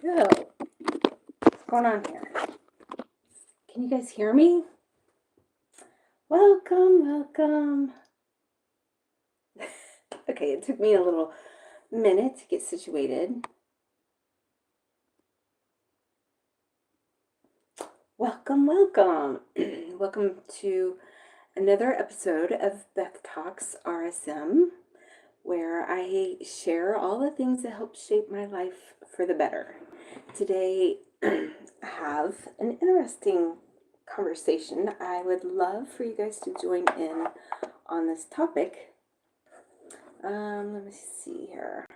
So, what's going on here? Can you guys hear me? Welcome. Okay, it took me a little minute to get situated. Welcome. Welcome to another episode of Beth Talks RSM, where I share all the things that help shape my life for the better. Today, I have an interesting conversation. I would love for you guys to join in on this topic. Let me see here.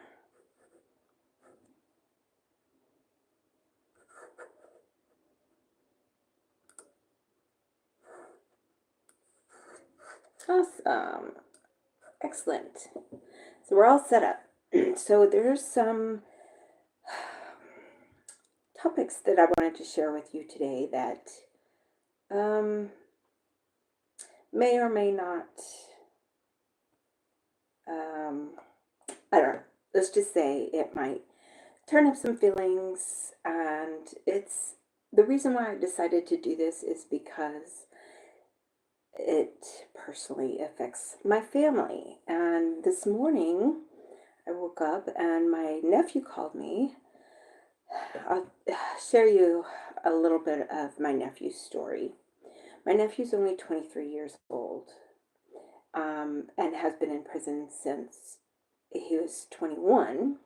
Awesome. Excellent. So we're all set up. So there's some topics that I wanted to share with you today that may or may not, I don't know, let's just say it might turn up some feelings. And it's the reason why I decided to do this is because it personally affects my family. And this morning I woke up and my nephew called me. I'll share you a little bit of my nephew's story. My nephew's only 23 years old, and has been in prison since he was 21,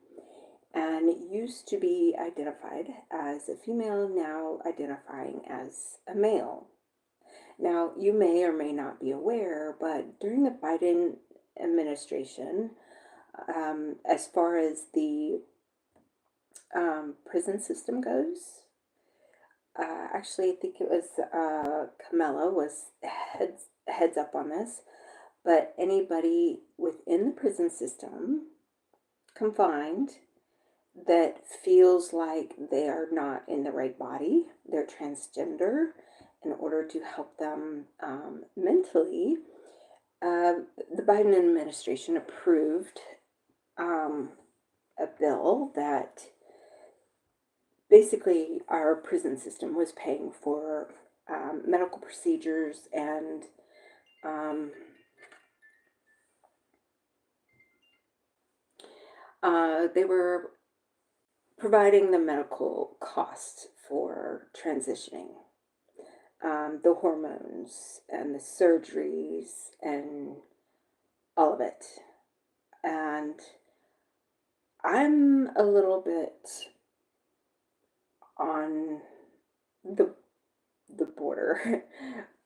and used to be identified as a female, now identifying as a male. Now, you may or may not be aware, but during the Biden administration, as far as the prison system goes, actually, I think it was Camilla was heads up on this, but anybody within the prison system, confined, that feels like they are not in the right body, they're transgender, in order to help them mentally, the Biden administration approved a bill that basically our prison system was paying for medical procedures, and they were providing the medical costs for transitioning, the hormones and the surgeries and all of it. And I'm a little bit on the border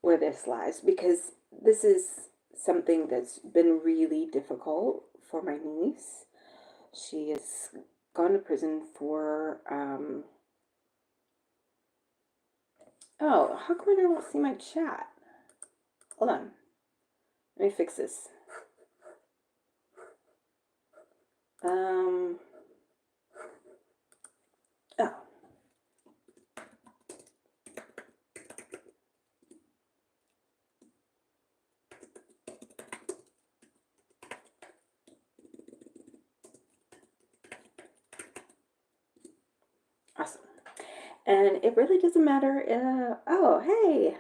where this lies, because this is something that's been really difficult for my niece. She has gone to prison for oh, how come I don't see my chat? Hold on, let me fix this. Oh, awesome. And it really doesn't matter. Oh, hey.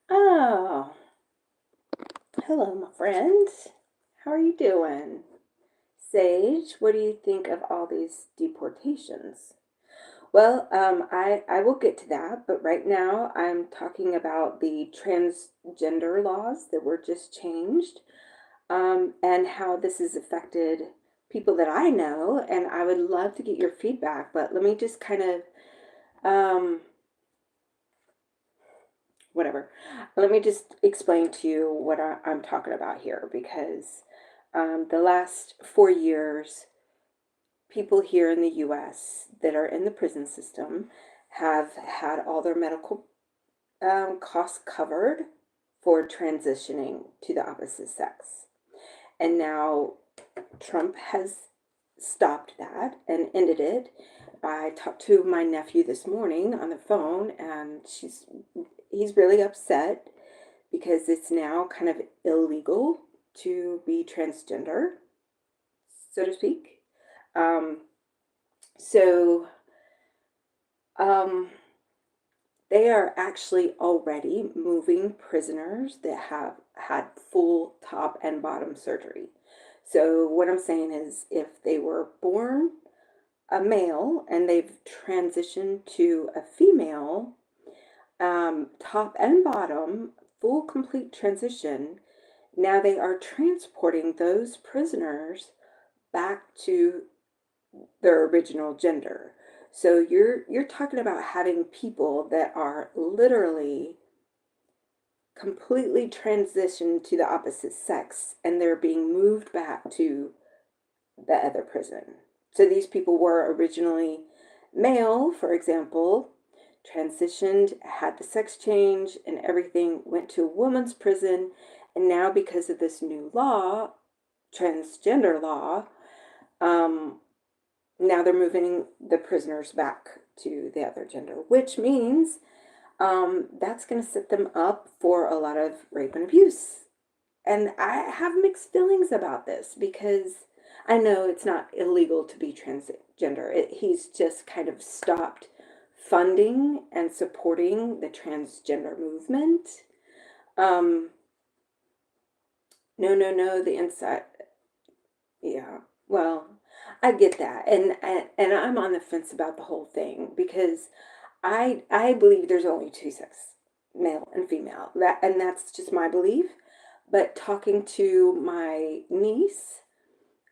Oh, hello, my friend. How are you doing? Sage, what do you think of all these deportations? Well, I will get to that, but right now I'm talking about the transgender laws that were just changed, and how this has affected people that I know, and I would love to get your feedback, but let me just kind of, whatever. Let me just explain to you what I'm talking about here, because the last 4 years, people here in the US that are in the prison system have had all their medical costs covered for transitioning to the opposite sex. And now Trump has stopped that and ended it. I talked to my nephew this morning on the phone, and he's really upset because it's now kind of illegal to be transgender, so to speak. So, um, they are actually already moving prisoners that have had full top and bottom surgery. So, what I'm saying is, if they were born a male and they've transitioned to a female, top and bottom, full complete transition, now they are transporting those prisoners back to their original gender. So you're talking about having people that are literally completely transitioned to the opposite sex and they're being moved back to the other prison. So these people were originally male, for example, transitioned, had the sex change and everything, went to a woman's prison, and now because of this new law, transgender law, um, now they're moving the prisoners back to the other gender, which means that's going to set them up for a lot of rape and abuse. And I have mixed feelings about this because I know it's not illegal to be transgender. He's just kind of stopped funding and supporting the transgender movement. Um, no, the inside, yeah. Well, I get that, and I'm on the fence about the whole thing because I believe there's only two sexes, male and female. That's just my belief. But talking to my niece,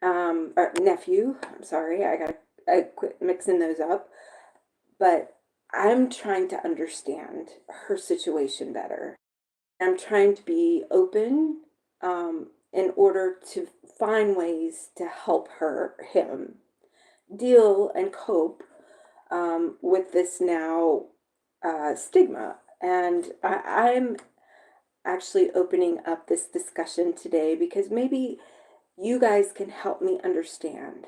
or nephew, I'm sorry, I quit mixing those up. But I'm trying to understand her situation better. I'm trying to be open, in order to find ways to help him deal and cope, with this now stigma. And I'm actually opening up this discussion today because maybe you guys can help me understand.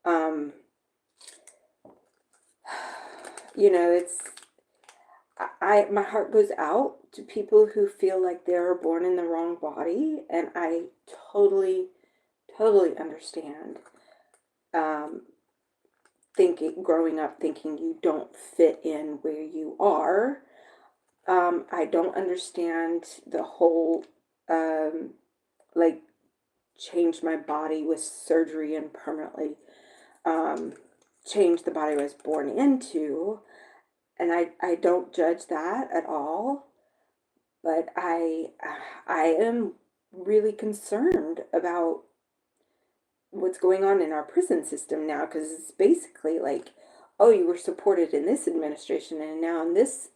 Um, it's my heart goes out to people who feel like they're born in the wrong body, and I totally understand. Um, growing up thinking you don't fit in where you are. I don't understand the whole, like, change my body with surgery and permanently, um, change the body I was born into. And I don't judge that at all. But I am really concerned about what's going on in our prison system now, because it's basically like, oh, you were supported in this administration, and now in this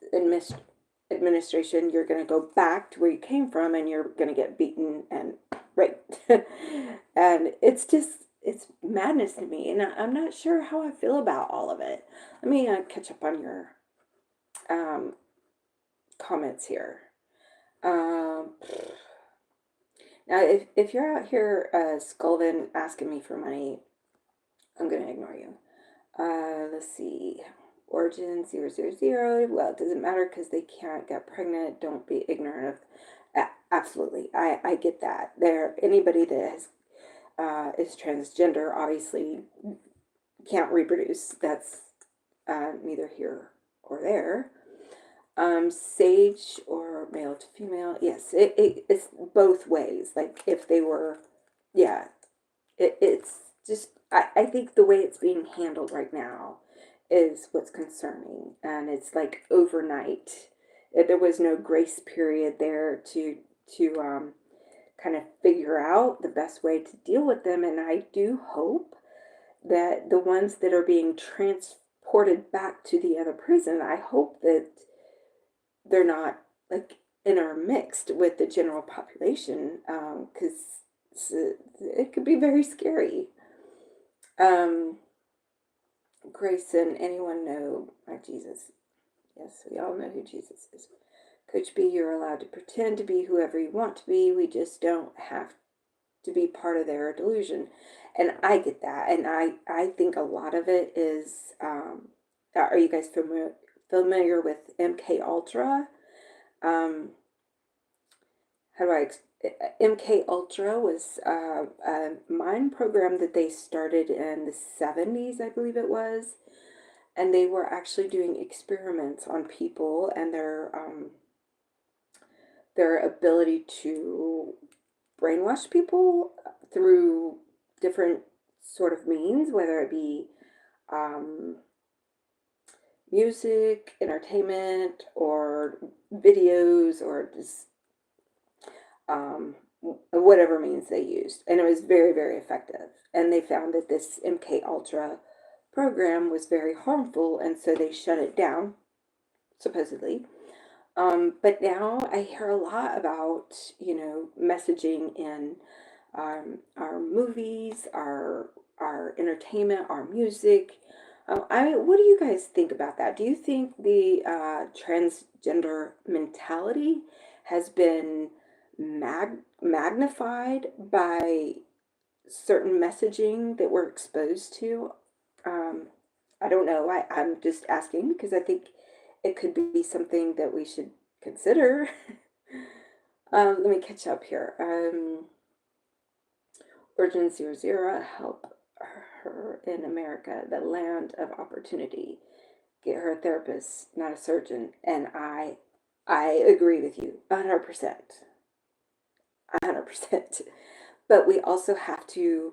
administration, you're going to go back to where you came from, and you're going to get beaten and raped. And it's madness to me, and I'm not sure how I feel about all of it. Let me catch up on your um, comments here. Um, Now, if you're out here skulking, asking me for money, I'm going to ignore you. Let's see. Origin 000. Well, it doesn't matter because they can't get pregnant. Don't be ignorant of. Absolutely, I get that. Anybody that is transgender obviously can't reproduce. That's neither here or there. Sage or male to female. Yes, it's both ways. Like if they were, yeah, it's just, I think the way it's being handled right now is what's concerning. And it's like overnight. There was no grace period there to kind of figure out the best way to deal with them. And I do hope that the ones that are being transported back to the other prison, I hope that they're not like intermixed with the general population, because it could be very scary. Um, Grayson, anyone know my Jesus? Yes, we all know who Jesus is. Coach B, you're allowed to pretend to be whoever you want to be. We just don't have to be part of their delusion. And I get that. And I think a lot of it is, are you guys familiar with MK Ultra? Um, how do I MK Ultra was a mind program that they started in the 70s, I believe it was, and they were actually doing experiments on people and their ability to brainwash people through different sort of means, whether it be um, music, entertainment, or videos, or just whatever means they used. And it was very, very effective. And they found that this MK Ultra program was very harmful, and so they shut it down, supposedly. But now I hear a lot about, messaging in our movies, our entertainment, our music. What do you guys think about that? Do you think the transgender mentality has been magnified by certain messaging that we're exposed to? Um, I don't know. I'm just asking because I think it could be something that we should consider. Let me catch up here. Origin 00, help her in America, the land of opportunity. Get her a therapist, not a surgeon. And I agree with you 100%. 100%. But we also have to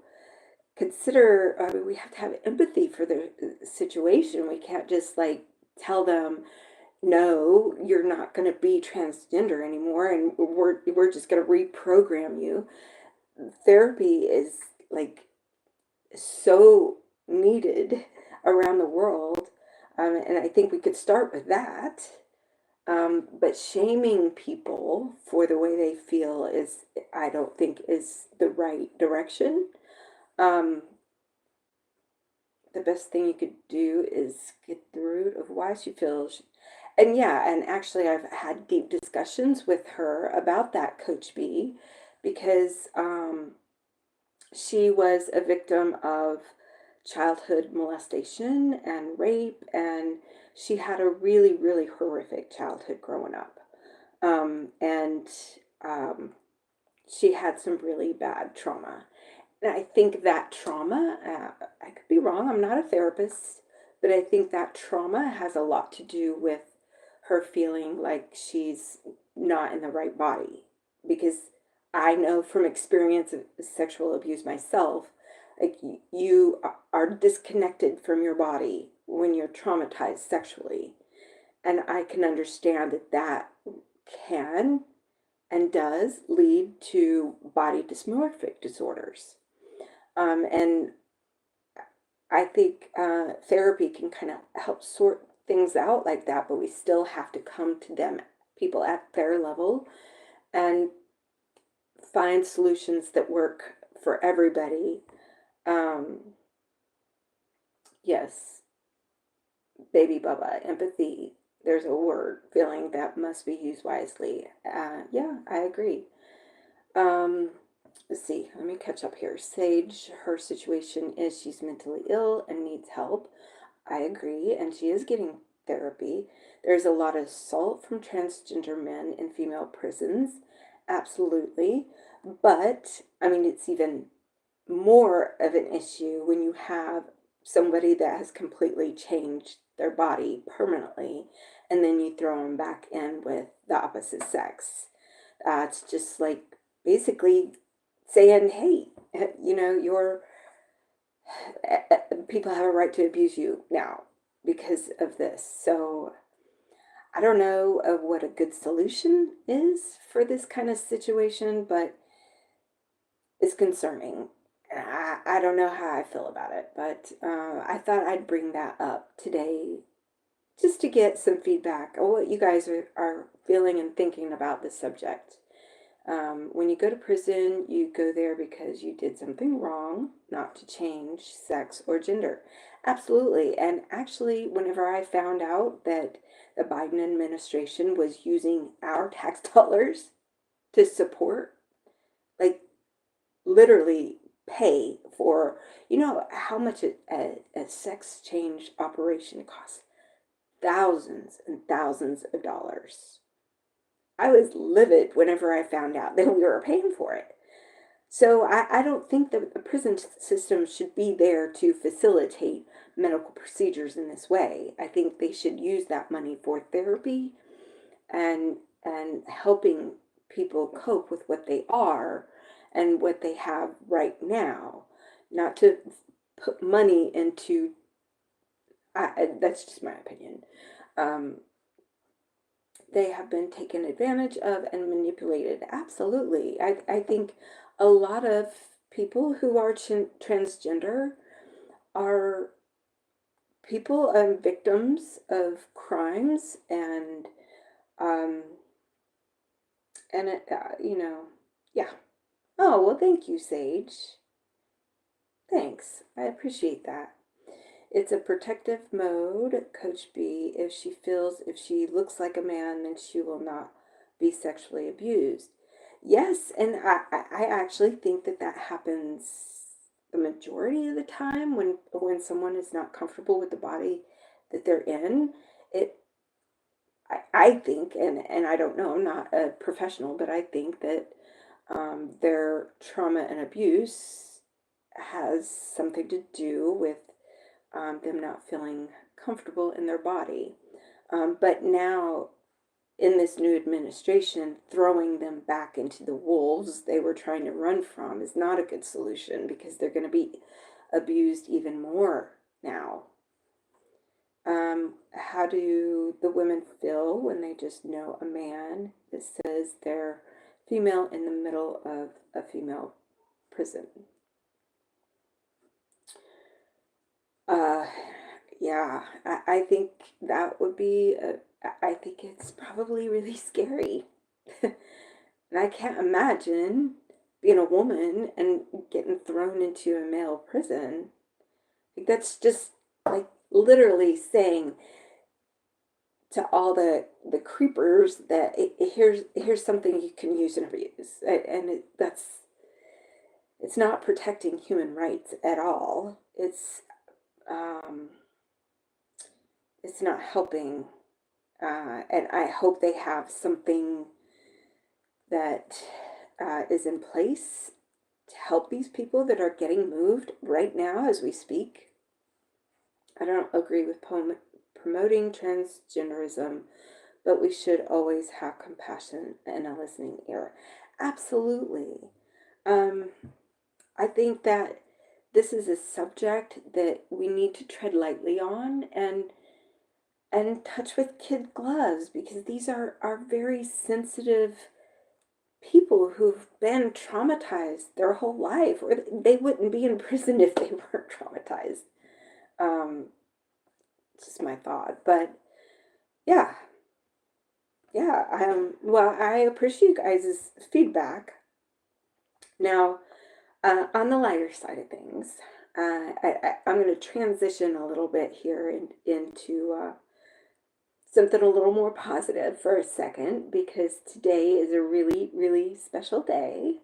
consider, we have to have empathy for the situation. We can't just like tell them, no, you're not going to be transgender anymore, and we're just going to reprogram you. Therapy is like so needed around the world, and I think we could start with that. But shaming people for the way they feel is, I don't think, is the right direction. Um, the best thing you could do is get the root of why she feels. And yeah, and actually, I've had deep discussions with her about that, Coach B, because she was a victim of childhood molestation and rape, and she had a really, really horrific childhood growing up. And um, she had some really bad trauma. And I think that trauma, I could be wrong, I'm not a therapist, but I think that trauma has a lot to do with her feeling like she's not in the right body. Because I know from experience of sexual abuse myself, like you are disconnected from your body when you're traumatized sexually. And I can understand that that can and does lead to body dysmorphic disorders. And I think therapy can kind of help sort things out like that, but we still have to come to them, people at their level, and find solutions that work for everybody. Um, yes, baby Bubba, empathy. There's a word, feeling that must be used wisely. Yeah, I agree. Um, let's see, let me catch up here. Sage, her situation is she's mentally ill and needs help. I agree, and she is getting therapy. There's a lot of assault from transgender men in female prisons. Absolutely. But, I mean, it's even more of an issue when you have somebody that has completely changed their body permanently and then you throw them back in with the opposite sex. It's just like basically saying, hey, you're people have a right to abuse you now because of this. So I don't know of what a good solution is for this kind of situation, but it's concerning. I don't know how I feel about it, but I thought I'd bring that up today just to get some feedback on what you guys are feeling and thinking about this subject. When you go to prison, you go there because you did something wrong, not to change sex or gender. Absolutely. And actually, whenever I found out that the Biden administration was using our tax dollars to support, like literally pay for, how much a sex change operation costs? Thousands and thousands of dollars. I was livid whenever I found out that we were paying for it. So I don't think that the prison system should be there to facilitate medical procedures in this way. I think they should use that money for therapy and helping people cope with what they are and what they have right now, not to put money into. That's just my opinion. Um, they have been taken advantage of and manipulated. Absolutely. I think a lot of people who are transgender are people victims of crimes um, and yeah. Oh, well, thank you, Sage. Thanks. I appreciate that. It's a protective mode, Coach B. If she looks like a man, then she will not be sexually abused. Yes, and I actually think that that happens the majority of the time when someone is not comfortable with the body that they're in. It I think, and I don't know, I'm not a professional, but I think that their trauma and abuse has something to do with them not feeling comfortable in their body. But now, in this new administration, throwing them back into the wolves they were trying to run from is not a good solution because they're going to be abused even more now. How do the women feel when they just know a man that says they're female in the middle of a female prison? Yeah, I think that would be, I think it's probably really scary. And I can't imagine being a woman and getting thrown into a male prison. Like, that's just like literally saying to all the creepers that here's something you can use and abuse. And it's not protecting human rights at all. Um, it's not helping. And I hope they have something that is in place to help these people that are getting moved right now as we speak. I don't agree with promoting transgenderism, but we should always have compassion and a listening ear. Absolutely. I think that this is a subject that we need to tread lightly on and touch with kid gloves because these are very sensitive people who've been traumatized their whole life, or they wouldn't be in prison if they weren't traumatized. Just my thought, but yeah, yeah. Well, I appreciate you guys' feedback. Now, on the lighter side of things, I'm going to transition a little bit here into something a little more positive for a second because today is a really, really special day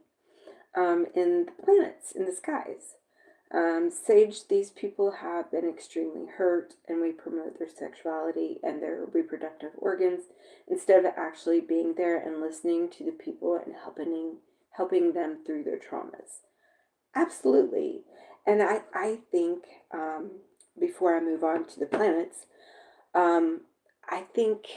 in the planets, in the skies. Sage, these people have been extremely hurt, and we promote their sexuality and their reproductive organs instead of actually being there and listening to the people and helping them through their traumas. Absolutely. And I think, before I move on to the planets, I think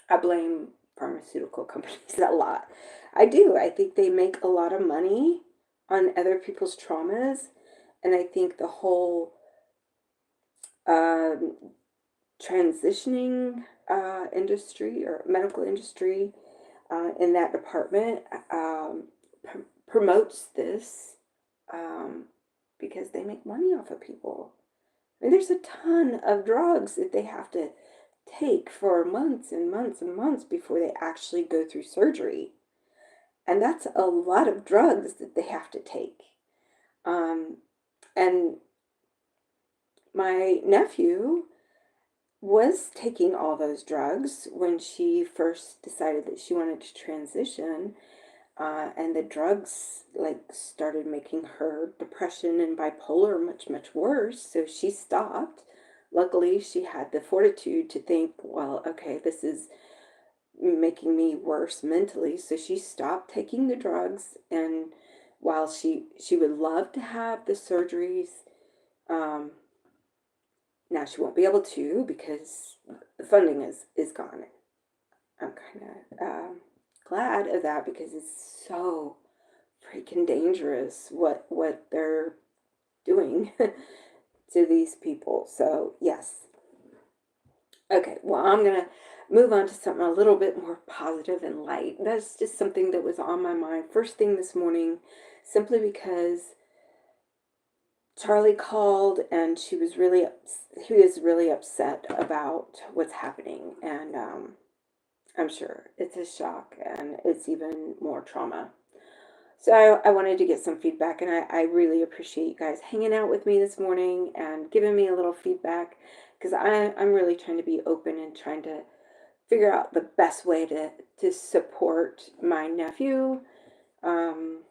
I blame pharmaceutical companies a lot. I do. I think they make a lot of money on other people's traumas. And I think the whole um, transitioning industry or medical industry in that department promotes this because they make money off of people. I mean, there's a ton of drugs that they have to take for months and months and months before they actually go through surgery. And that's a lot of drugs that they have to take. And my nephew was taking all those drugs when she first decided that she wanted to transition. And the drugs started making her depression and bipolar much, much worse. So she stopped. Luckily, she had the fortitude to think, well, okay, this is making me worse mentally. So she stopped taking the drugs, and while she would love to have the surgeries, um, now she won't be able to because the funding is gone. I'm kind of glad of that because it's so freaking dangerous what they're doing to these people. So yes. Okay, well, I'm gonna move on to something a little bit more positive and light. That's just something that was on my mind first thing this morning, simply because Charlie called and he was really upset about what's happening, and I'm sure it's a shock and it's even more trauma. So I wanted to get some feedback, and I really appreciate you guys hanging out with me this morning and giving me a little feedback, because I'm really trying to be open and trying to figure out the best way to support my nephew, um,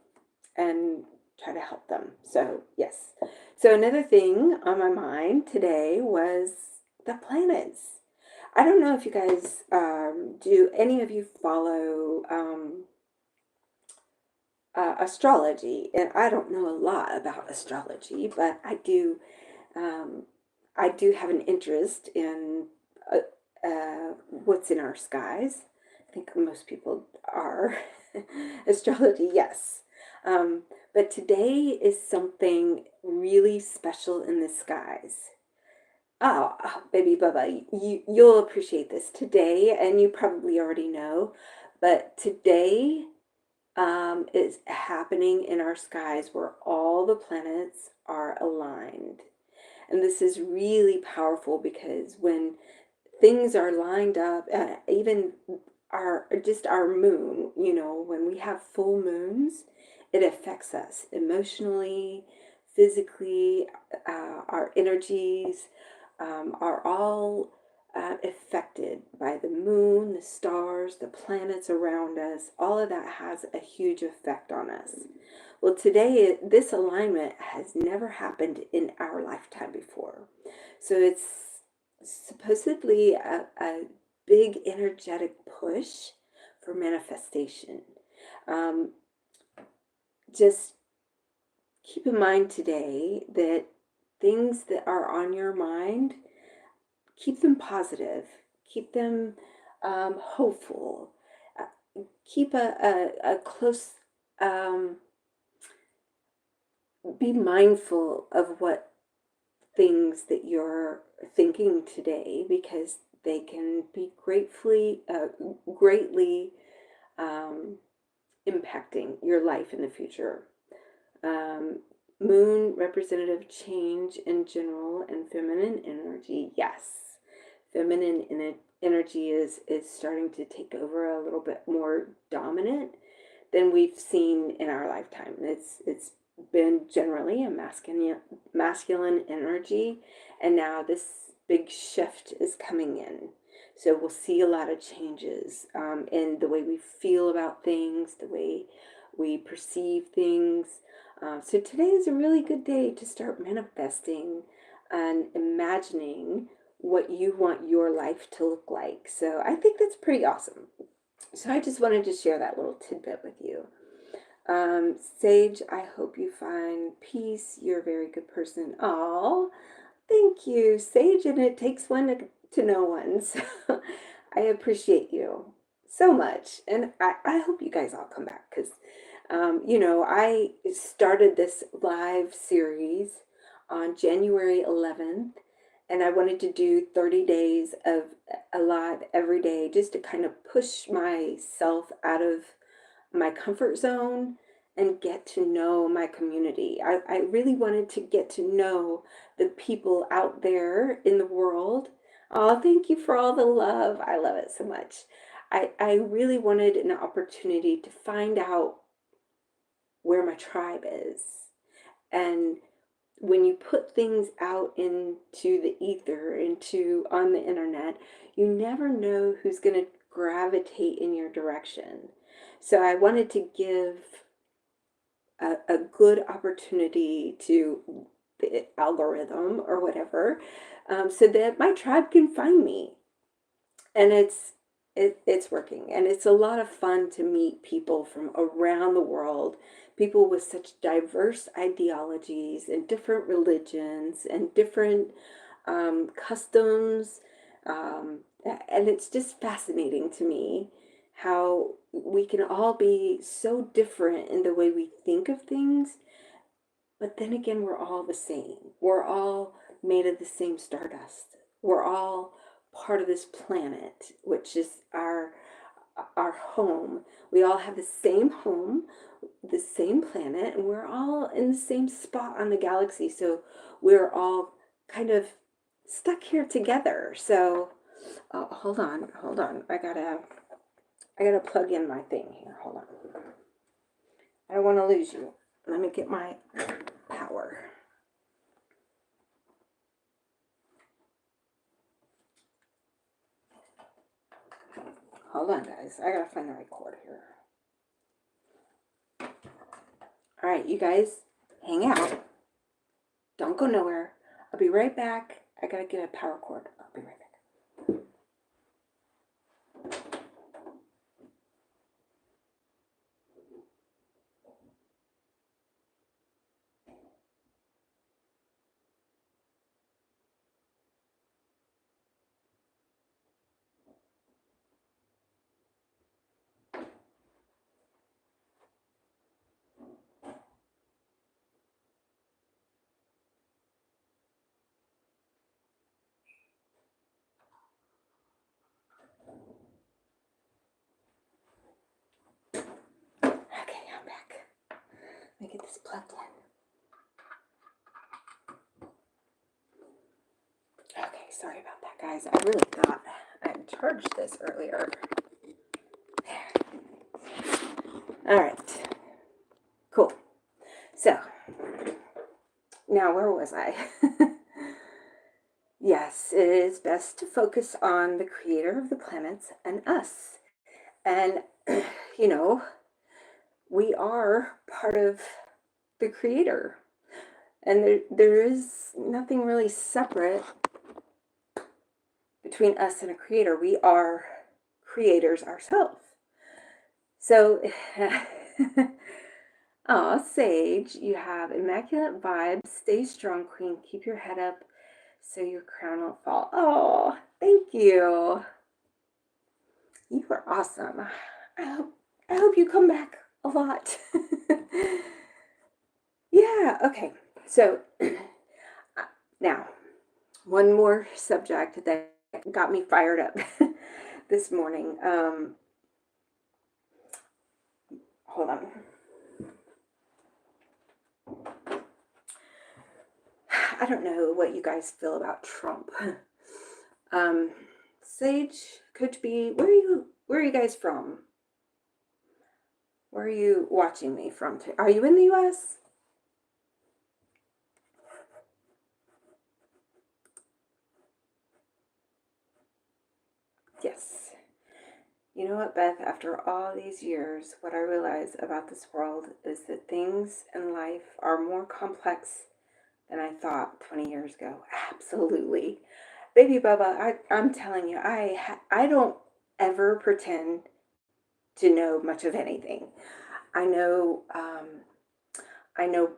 and try to help them. So, yes. So, another thing on my mind today was the planets. I don't know if you guys do any of you follow astrology, and I don't know a lot about astrology, but um, I do have an interest in what's in our skies. I think most people are. Astrology, yes. But today is something really special in the skies. Oh, baby Bubba, you'll appreciate this today, and you probably already know, but today is happening in our skies where all the planets are aligned. And this is really powerful because when things are lined up, even our moon, when we have full moons, it affects us emotionally, physically. Our energies are all affected by the moon, the stars, the planets around us. All of that has a huge effect on us. Well, today, this alignment has never happened in our lifetime before. So it's supposedly a big energetic push for manifestation. Um, just keep in mind today that things that are on your mind, keep them positive, keep them hopeful, keep a close, be mindful of what things that you're thinking today, because they can be greatly impacting your life in the future. Um, Moon representative change in general and feminine energy. Yes, feminine energy is starting to take over a little bit more dominant than we've seen in our lifetime. It's been generally a masculine energy, and now this big shift is coming in. So we'll see a lot of changes in the way we feel about things, the way we perceive things. So today is a really good day to start manifesting and imagining what you want your life to look like. So I think that's pretty awesome. So I just wanted to share that little tidbit with you. Sage, I hope you find peace. You're a very good person. Oh, thank you, Sage. And it takes one to know one. So I appreciate you so much. And I hope you guys all come back because, I started this live series on January 11th. And I wanted to do 30 days of a live every day just to kind of push myself out of my comfort zone and get to know my community. I really wanted to get to know the people out there in the world. Oh, thank you for all the love. I love it so much. I really wanted an opportunity to find out where my tribe is. And when you put things out into the ether, on the internet, you never know who's going to gravitate in your direction. So I wanted to give a good opportunity to the algorithm or whatever, so that my tribe can find me. And it's it's working, and it's a lot of fun to meet people from around the world, people with such diverse ideologies and different religions and different customs. And it's just fascinating to me how we can all be so different in the way we think of things, but then again, we're all the same. We're all made of the same stardust. We're all part of this planet, which is our home. We all have the same home, the same planet, and we're all in the same spot on the galaxy. So we're all kind of stuck here together. So hold on, hold on. I gotta plug in my thing here. Hold on. I don't want to lose you. Let me get my power. Hold on, guys. I gotta find the right cord here. All right, you guys, hang out. Don't go nowhere. I'll be right back. I gotta get a power cord. I'll be right back. Okay, I'm back. Let me get this plugged in. Okay, sorry about that, guys. I really thought I had charged this earlier. All right. Cool. So, now where was I? Yes, it is best to focus on the creator of the planets and us. And, you know, we are part of the creator. And there is nothing really separate between us and a creator. We are creators ourselves. So, aw, Sage, you have immaculate vibes. Stay strong, Queen. Keep your head up so your crown won't fall. Oh, thank you. You are awesome. I hope you come back a lot. Yeah, okay. So now, one more subject that got me fired up this morning. Hold on. I don't know what you guys feel about Trump. Sage, Coach B, where are you guys from? Where are you watching me from? Are you in the US? Yes. You know what, Beth? After all these years, what I realize about this world is that things in life are more complex than I thought 20 years ago. Absolutely. Baby Bubba, I'm telling you, I don't ever pretend to know much of anything. I know, I know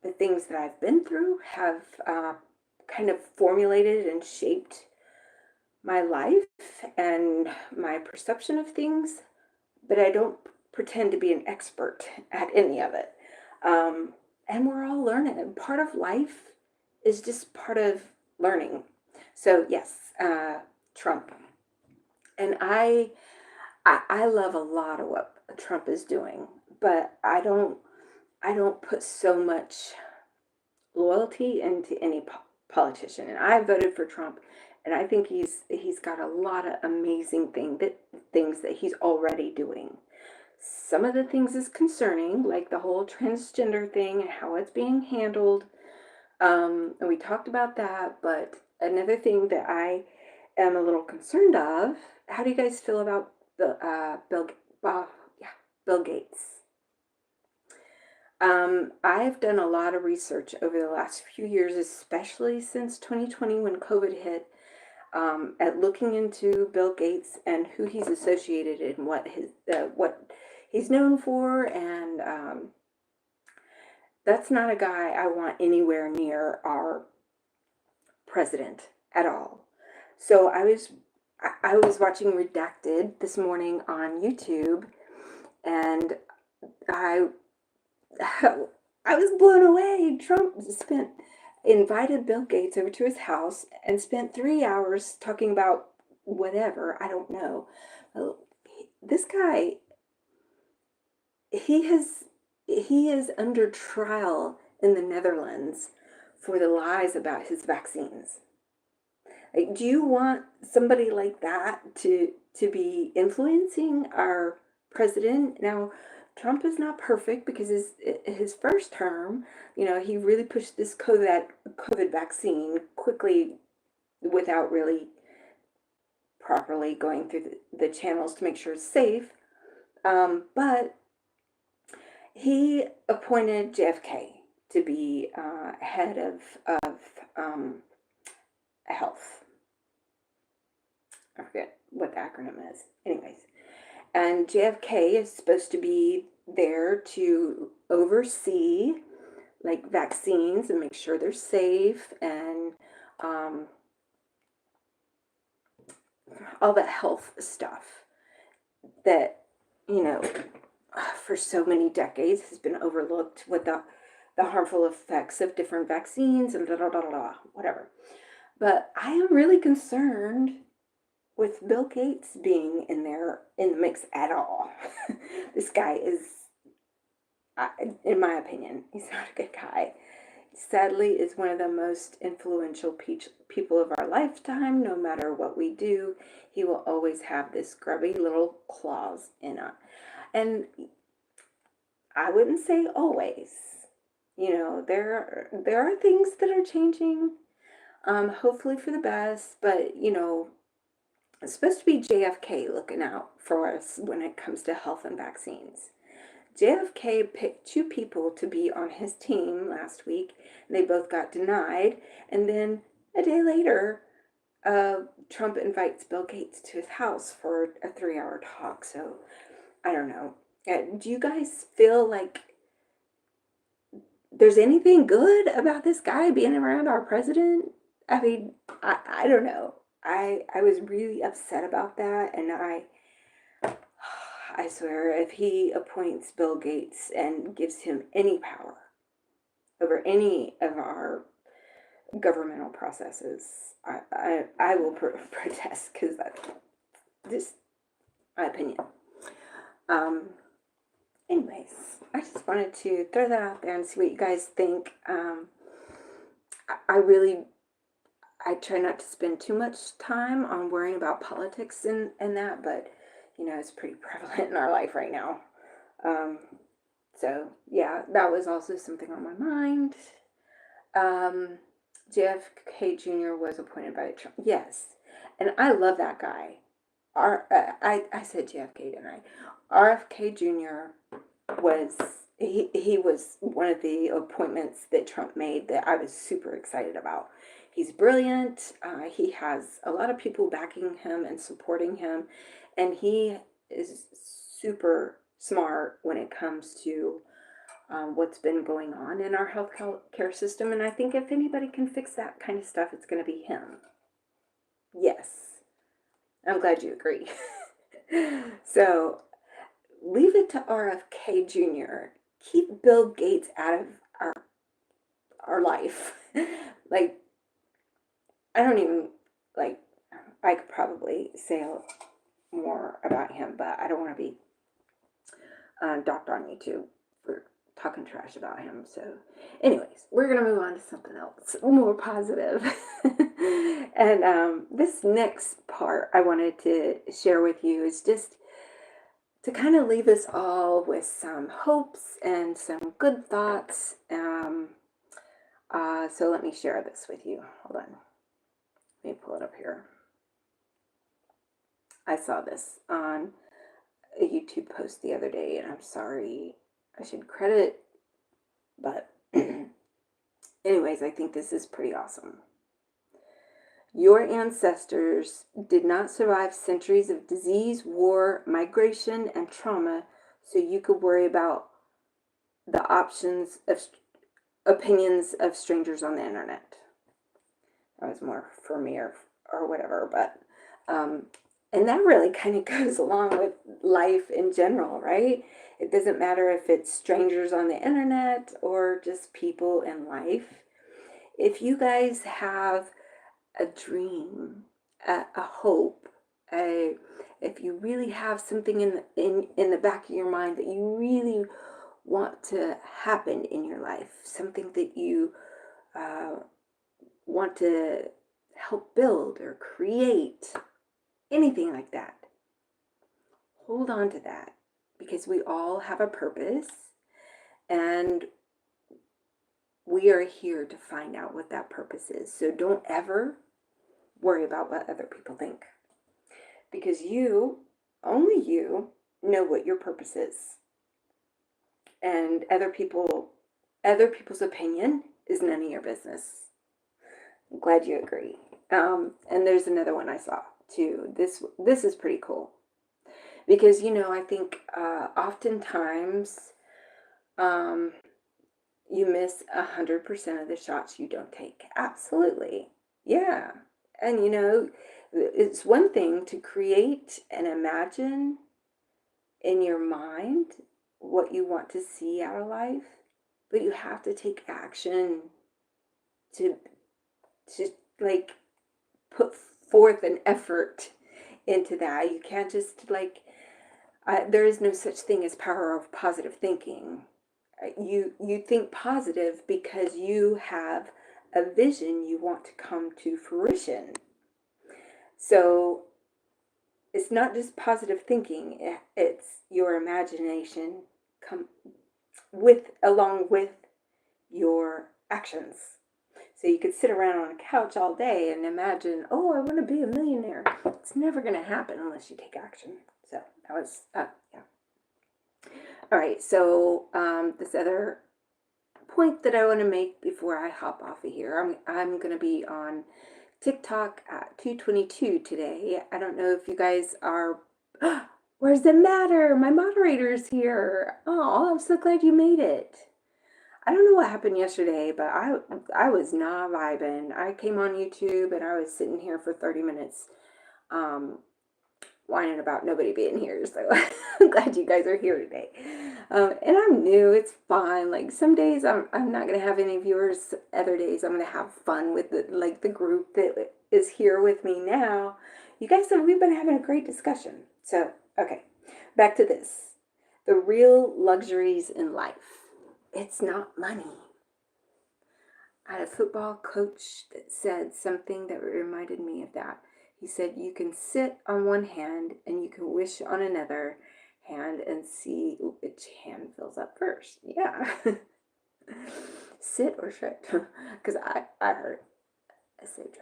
the things that I've been through have kind of formulated and shaped my life and my perception of things, but I don't pretend to be an expert at any of it. And we're all learning. And part of life is just part of learning. So yes, Trump. And I love a lot of what Trump is doing, but I don't put so much loyalty into any politician. And I voted for Trump, and I think he's got a lot of amazing things that he's already doing. Some of the things is concerning, like the whole transgender thing and how it's being handled. And we talked about that, but another thing that I am a little concerned of, how do you guys feel about Bill Gates? I've done a lot of research over the last few years, especially since 2020 when COVID hit. at looking into Bill Gates and who he's associated and what he's known for, and that's not a guy I want anywhere near our president at all. So I was watching Redacted this morning on YouTube, and I I was blown away. Trump invited Bill Gates over to his house and spent 3 hours talking about whatever, I don't know. This guy, he is under trial in the Netherlands for the lies about his vaccines. Like, do you want somebody like that to be influencing our president? Now, Trump is not perfect, because his first term, he really pushed this COVID vaccine quickly without really properly going through the channels to make sure it's safe. But he appointed JFK to be head of health. I forget what the acronym is. Anyways, and JFK is supposed to be there to oversee, like, vaccines and make sure they're safe, and all the health stuff that, for so many decades has been overlooked, with the harmful effects of different vaccines and whatever. But I am really concerned with Bill Gates being in the mix at all. This guy is, in my opinion, he's not a good guy. Sadly, is one of the most influential people of our lifetime. No matter what we do, he will always have this grubby little claws in it. And I wouldn't say always. There are things that are changing, hopefully for the best, but, it's supposed to be JFK looking out for us when it comes to health and vaccines. JFK picked 2 people to be on his team last week, and they both got denied. And then a day later, Trump invites Bill Gates to his house for a 3-hour talk. So, I don't know. Do you guys feel like there's anything good about this guy being around our president? I mean, I don't know. I was really upset about that, and I swear, if he appoints Bill Gates and gives him any power over any of our governmental processes, I will protest, because that's just my opinion. Anyways, I just wanted to throw that out there and see what you guys think. I try not to spend too much time on worrying about politics and that, but it's pretty prevalent in our life right now. So yeah, that was also something on my mind. JFK Jr. was appointed by Trump. Yes, and I love that guy. I said JFK, didn't I? RFK Jr. was he was one of the appointments that Trump made that I was super excited about. He's brilliant. He has a lot of people backing him and supporting him, and he is super smart when it comes to what's been going on in our healthcare system. And I think if anybody can fix that kind of stuff, it's going to be him. Yes, I'm glad you agree. So leave it to RFK Jr. Keep Bill Gates out of our life. Like, I don't even, like, I could probably say more about him, but I don't want to be docked on YouTube for talking trash about him. So anyways, we're going to move on to something else, more positive. And this next part I wanted to share with you is just to kind of leave us all with some hopes and some good thoughts. So let me share this with you. Hold on. Let me pull it up here. I saw this on a YouTube post the other day, and I'm sorry, I should credit, but anyways, I think this is pretty awesome. Your ancestors did not survive centuries of disease, war, migration, and trauma, so you could worry about the opinions of strangers on the internet. That was more for me or whatever, but and that really kind of goes along with life in general, right? It doesn't matter if it's strangers on the internet or just people in life. If you guys have a dream, a hope, if you really have something in the back of your mind that you really want to happen in your life, something that you want to help build or create, anything like that, hold on to that, because we all have a purpose, and we are here to find out what that purpose is. So don't ever worry about what other people think, because only you know what your purpose is, and other people's opinion is none of your business. I'm glad you agree. And there's another one I saw too. This is pretty cool, because I think oftentimes you miss 100% of the shots you don't take. Absolutely, yeah. And it's one thing to create and imagine in your mind what you want to see out of life, but you have to take action to like put forth an effort into that. You can't just there is no such thing as power of positive thinking. You think positive because you have a vision you want to come to fruition. So it's not just positive thinking, it's your imagination along with your actions. So you could sit around on a couch all day and imagine, oh, I want to be a millionaire. It's never going to happen unless you take action. So that was, yeah. All right, so this other point that I want to make before I hop off of here, I'm going to be on TikTok at 2:22 today. I don't know if you guys are. Where's the matter? My moderator's here. Oh, I'm so glad you made it. I don't know what happened yesterday, but I was not vibing. I came on YouTube and I was sitting here for 30 minutes whining about nobody being here. So I'm glad you guys are here today. And I'm new. It's fun. Like some days I'm not going to have any viewers. Other days I'm going to have fun with the group that is here with me now. You guys, we've been having a great discussion. So, okay, back to this. The real luxuries in life. It's not money. I had a football coach that said something that reminded me of that. He said, you can sit on one hand and you can wish on another hand and see which hand fills up first. Yeah. Sit or shit. Because I heard a sage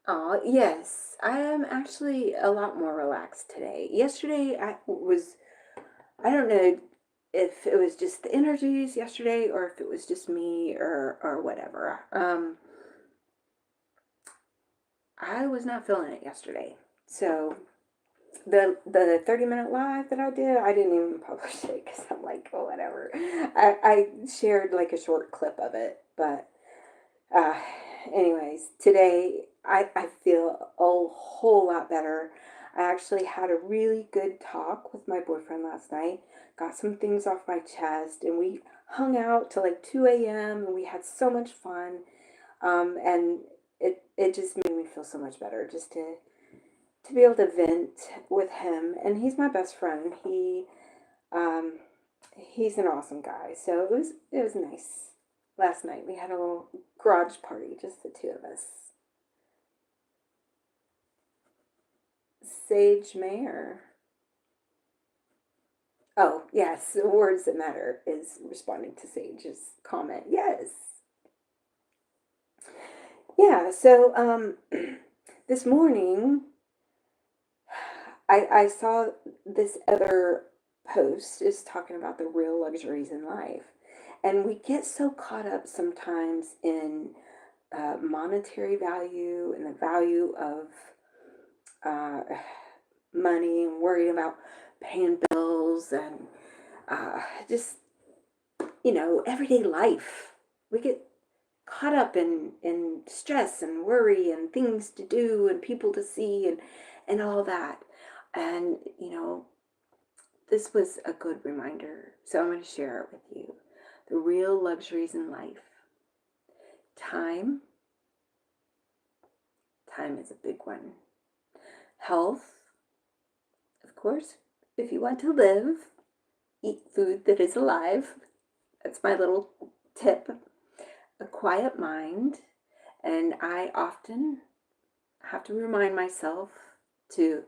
Oh, yes. I am actually a lot more relaxed today. Yesterday I don't know if it was just the energies yesterday or if it was just me or whatever. I was not feeling it yesterday. So the 30-minute live that I did, I didn't even publish it because I'm like, oh, whatever. I shared like a short clip of it. But anyways, today I feel a whole lot better. I actually had a really good talk with my boyfriend last night, got some things off my chest, and we hung out till like 2 a.m. and we had so much fun. And it just made me feel so much better just to be able to vent with him. And he's my best friend. He's an awesome guy. So it was nice. Last night we had a little garage party, just the two of us. Sage Mayer. Oh, yes, the words that matter is responding to Sage's comment. Yes. Yeah, so this morning I saw this other post is talking about the real luxuries in life. And we get so caught up sometimes in monetary value and the value of uh, money and worrying about paying bills and just, everyday life. We get caught up in stress and worry and things to do and people to see and all that. And, this was a good reminder. So I'm going to share it with you. The real luxuries in life. Time. Time is a big one. Health. Of course, if you want to live, eat food that is alive. That's my little tip. A quiet mind. And I often have to remind myself to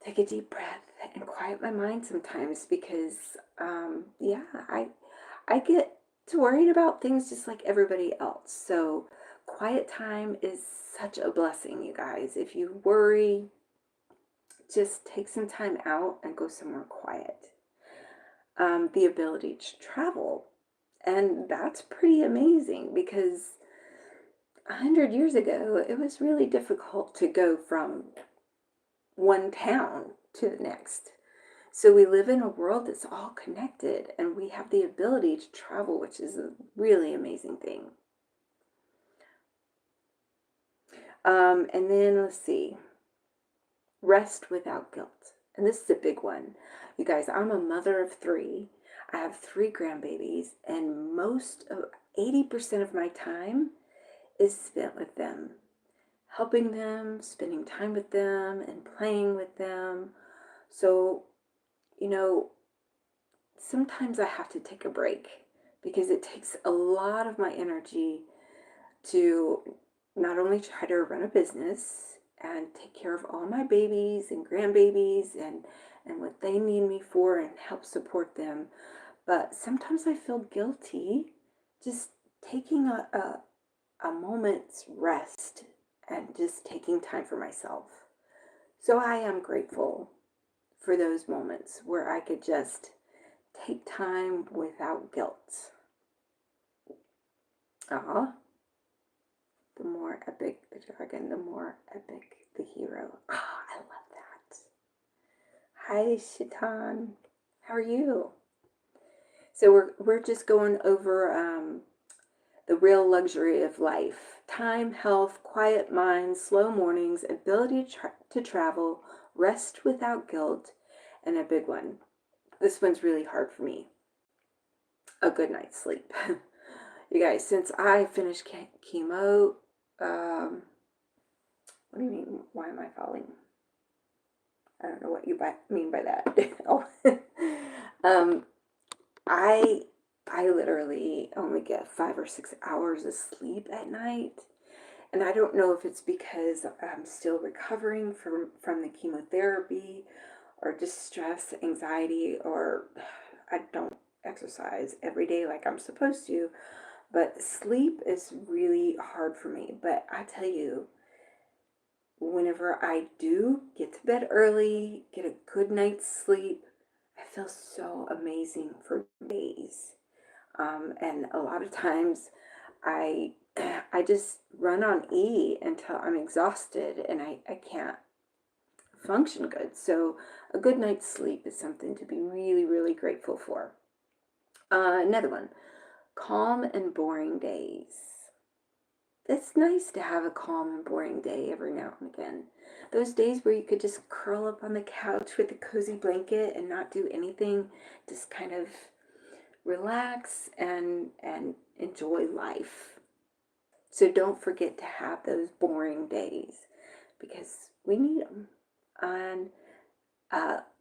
take a deep breath and quiet my mind sometimes because, I get to worried about things just like everybody else. So quiet time is such a blessing, you guys. If you worry, just take some time out and go somewhere quiet. The ability to travel. And that's pretty amazing because 100 years ago, it was really difficult to go from one town to the next. So we live in a world that's all connected and we have the ability to travel, which is a really amazing thing. And then let's see, rest without guilt. And this is a big one. You guys, I'm a mother of 3. I have 3 grandbabies and most of 80% of my time is spent with them, helping them, spending time with them, and playing with them. So, sometimes I have to take a break because it takes a lot of my energy to not only try to run a business and take care of all my babies and grandbabies and what they need me for and help support them, but sometimes I feel guilty just taking a moment's rest and just taking time for myself. So I am grateful for those moments where I could just take time without guilt. The more epic the dragon, the more epic the hero. I love that. Hi, Shaitan. How are you? So we're just going over the real luxury of life. Time, health, quiet mind, slow mornings, ability to travel, rest without guilt, and a big one. This one's really hard for me. A good night's sleep. You guys, since I finished chemo, what do you mean? Why am I falling? I don't know what you mean by that. I literally only get 5 or 6 hours of sleep at night. And I don't know if it's because I'm still recovering from the chemotherapy or just stress, anxiety, or I don't exercise every day like I'm supposed to. But sleep is really hard for me. But I tell you, whenever I do get to bed early, get a good night's sleep, I feel so amazing for days. And a lot of times I just run on E until I'm exhausted and I can't function good. So a good night's sleep is something to be really, really grateful for. Another one, calm and boring days. It's nice to have a calm and boring day every now and again. Those days where you could just curl up on the couch with a cozy blanket and not do anything, just kind of relax and enjoy life. So don't forget to have those boring days because we need them. And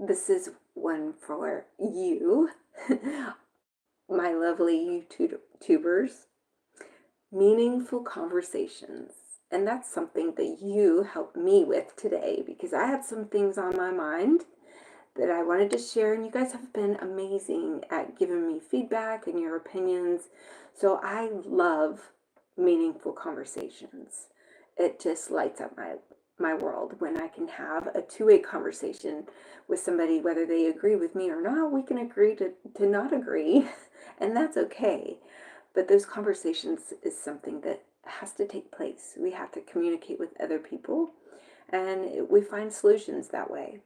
this is one for you, my lovely YouTubers. Meaningful conversations. And that's something that you helped me with today because I had some things on my mind that I wanted to share, and you guys have been amazing at giving me feedback and your opinions. So I love meaningful conversations. It just lights up my world when I can have a two-way conversation with somebody, whether they agree with me or not. We can agree to not agree, and that's okay. But those conversations is something that has to take place. We have to communicate with other people, and we find solutions that way.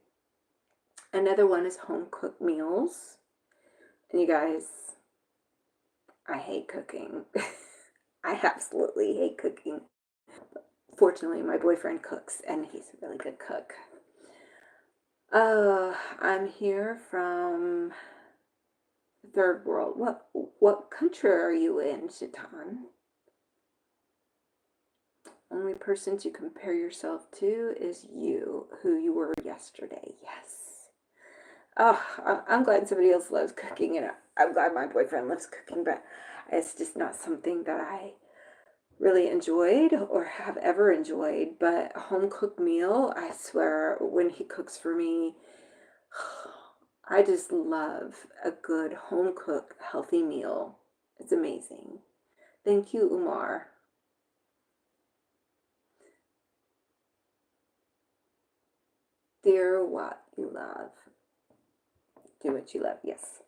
Another one is home cooked meals. And you guys, I hate cooking. I absolutely hate cooking. Fortunately, my boyfriend cooks, and he's a really good cook. I'm here from the third world. What country are you in, Shaitan? Only person to compare yourself to is you, who you were yesterday. Yes. Oh, I'm glad somebody else loves cooking, and I'm glad my boyfriend loves cooking, but it's just not something that I really enjoyed or have ever enjoyed. But a home cooked meal, I swear, when he cooks for me, I just love a good home cooked healthy meal. It's amazing. Thank you, Umar. Dear what you love. Do what you love, yes.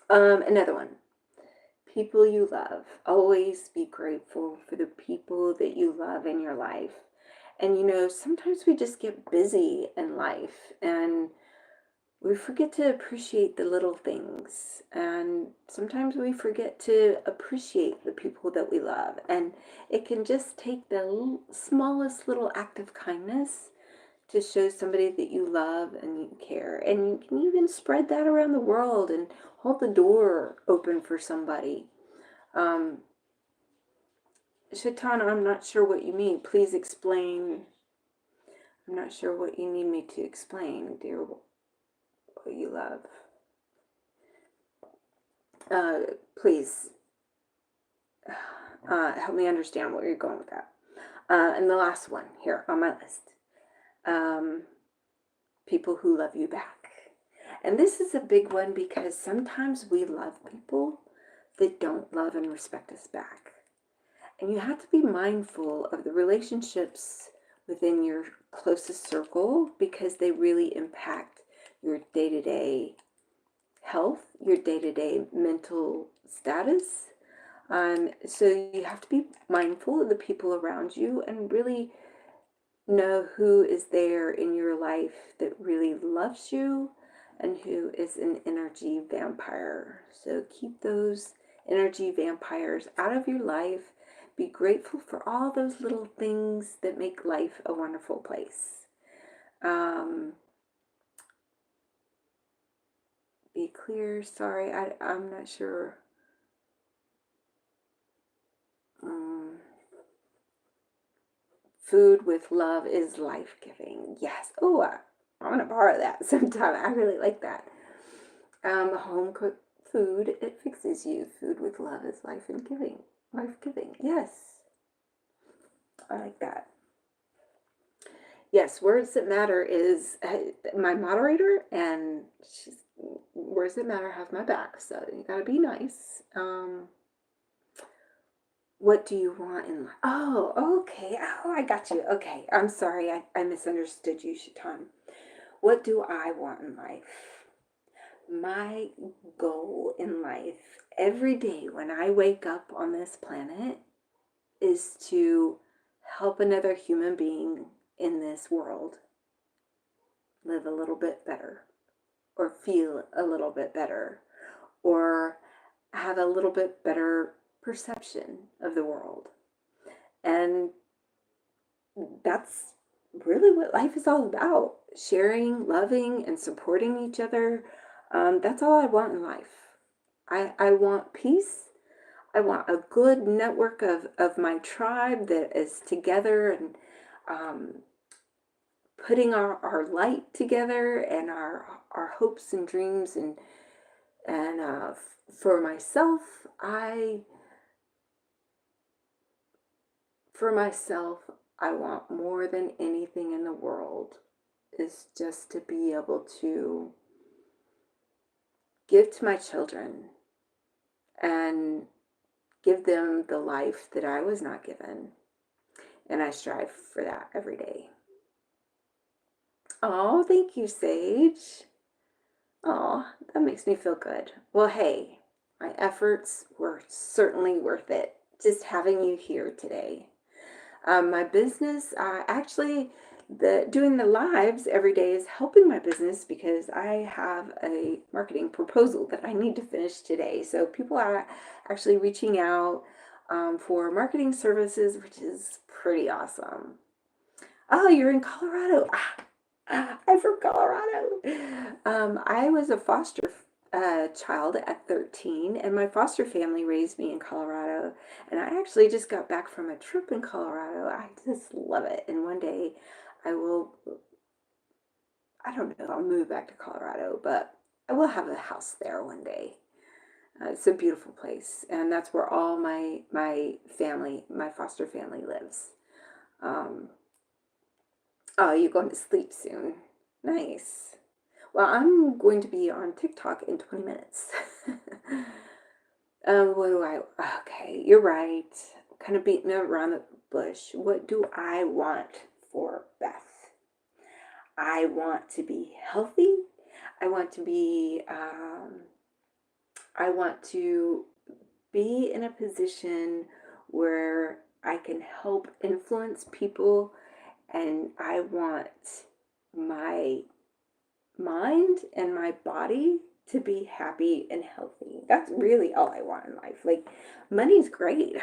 Another one. People you love. Always be grateful for the people that you love in your life. And sometimes we just get busy in life and we forget to appreciate the little things. And sometimes we forget to appreciate the people that we love. And it can just take the smallest little act of kindness to show somebody that you love and you care. And you can even spread that around the world and hold the door open for somebody. Shaitan, I'm not sure what you mean. Please explain. I'm not sure what you need me to explain, dear, what you love. Please help me understand where you're going with that. And the last one here on my list. People who love you back. And this is a big one because sometimes we love people that don't love and respect us back. And you have to be mindful of the relationships within your closest circle because they really impact your day-to-day health, your day-to-day mental status. So you have to be mindful of the people around you and really know who is there in your life that really loves you and who is an energy vampire. So keep those energy vampires out of your life. Be grateful for all those little things that make life a wonderful place. Be clear. Sorry, I'm not sure. Food with love is life-giving. Yes. Oh, I want to borrow that sometime. I really like that. Home-cooked food, it fixes you. Food with love is life-giving. Life-giving. Yes. I like that. Yes, Words That Matter is my moderator, and Words That Matter have my back, so you gotta be nice. What do you want in life? Oh, okay. Oh, I got you. Okay, I'm sorry. I misunderstood you, Shaitan. What do I want in life? My goal in life every day when I wake up on this planet is to help another human being in this world live a little bit better, or feel a little bit better, or have a little bit better perception of the world. And that's really what life is all about. Sharing, loving, and supporting each other. That's all I want in life. I want peace. I want a good network of my tribe that is together and putting our light together and our hopes and dreams. And for myself, I want more than anything in the world is just to be able to give to my children and give them the life that I was not given. And I strive for that every day. Oh, thank you, Sage. Oh, that makes me feel good. Well, hey, my efforts were certainly worth it. just having you here today. My business, actually, doing the lives every day is helping my business because I have a marketing proposal that I need to finish today. So people are actually reaching out for marketing services, which is pretty awesome. Oh, you're in Colorado. I'm from Colorado. I was a foster child at 13, and my foster family raised me in Colorado. And I actually just got back from a trip in Colorado. I just love it. And one day I will, I don't know, I'll move back to Colorado, but I will have a house there one day. It's a beautiful place, and that's where all my family, my foster family lives. Um, oh, you're going to sleep soon. Nice. Well, I'm going to be on TikTok in 20 minutes. What do I, okay, you're right. Kind of beating around the bush. What do I want for Beth? I want to be healthy. I want to be, I want to be in a position where I can help influence people, and I want my mind and my body to be happy and healthy. That's really all I want in life. Like, money's great.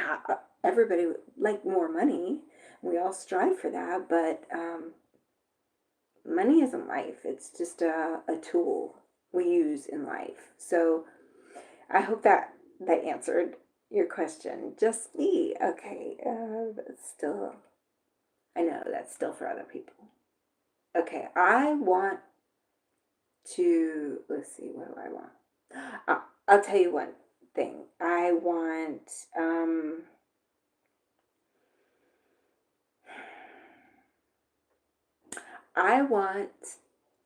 Everybody would like more money. We all strive for that, but money isn't life. It's just a tool we use in life. So I hope that answered your question. Just me. Okay. But still, I know that's still for other people. Okay. I want to, let's see, what do I want? I'll tell you one thing. I want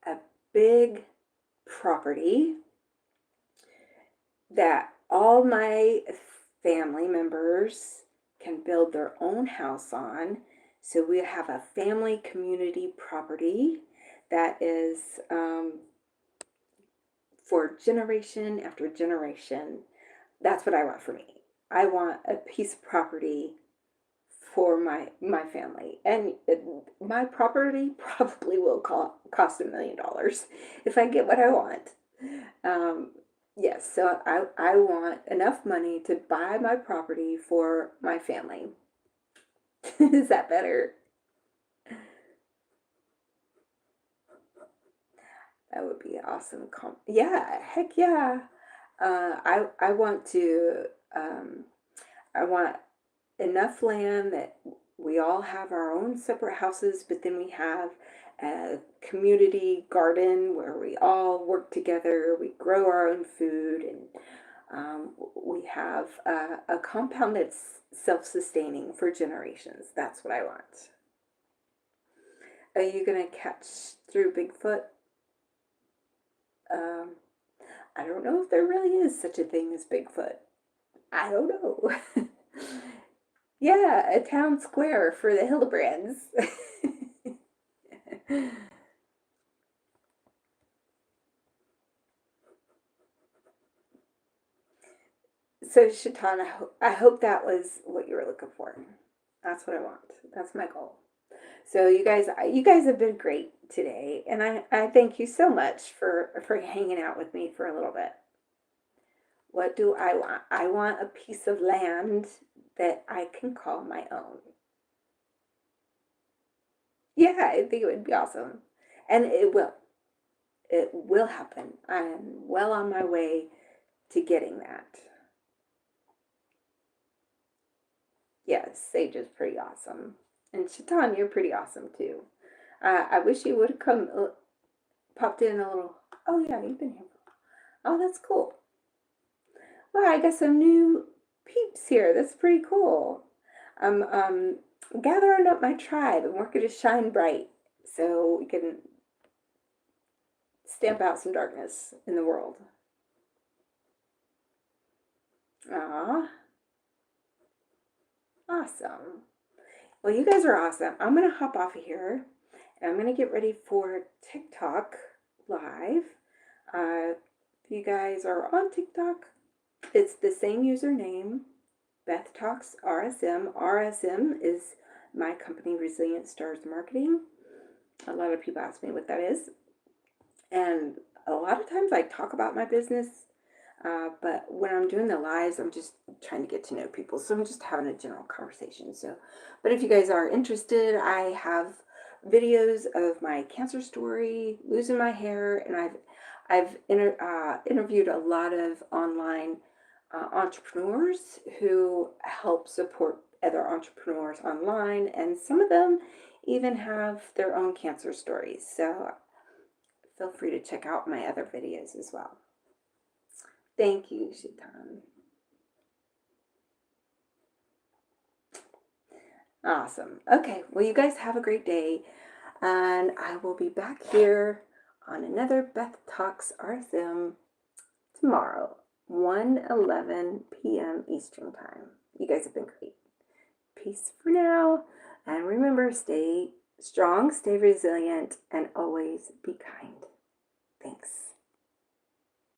a big property that all my family members can build their own house on. So we have a family community property that is for generation after generation. That's what I want for me. I want a piece of property for my family, and my property probably will cost $1 million if I get what I want. Um, yes, so I want enough money to buy my property for my family. Is that better? That would be awesome. Yeah, heck yeah. I want to. I want enough land that we all have our own separate houses, but then we have a community garden where we all work together. We grow our own food, and we have a compound that's self-sustaining for generations. That's what I want. Are you gonna catch through Bigfoot? Um, I don't know if there really is such a thing as Bigfoot. I don't know. Yeah, a town square for the Hillebrands. So, Shaitan, I hope that was what you were looking for. That's what I want. That's my goal. So you guys have been great today, and I thank you so much for hanging out with me for a little bit. What do I want? I want a piece of land that I can call my own. Yeah, I think it would be awesome. And it will. It will happen. I am well on my way to getting that. Yes, Sage is pretty awesome. And Shaitan, you're pretty awesome too. I wish you would have come, popped in a little. Oh, yeah, you've been here. Oh, that's cool. Well, I got some new peeps here. That's pretty cool. I'm gathering up my tribe and working to shine bright so we can stamp out some darkness in the world. Ah, awesome. Well, you guys are awesome. I'm going to hop off of here, and I'm going to get ready for TikTok live. If you guys are on TikTok, it's the same username. Beth Talks RSM. RSM is my company, Resilient Stars Marketing. A lot of people ask me what that is. And a lot of times I talk about my business, but when I'm doing the lives, I'm just trying to get to know people. So I'm just having a general conversation. But if you guys are interested, I have videos of my cancer story, losing my hair, and I've interviewed a lot of online entrepreneurs who help support other entrepreneurs online, and some of them even have their own cancer stories. So feel free to check out my other videos as well. Thank you, Shitan. Awesome. Okay, well, you guys have a great day, and I will be back here on another Beth Talks RSM tomorrow, 1:11 p.m. Eastern Time. You guys have been great. Peace for now, and remember, stay strong, stay resilient, and always be kind. Thanks.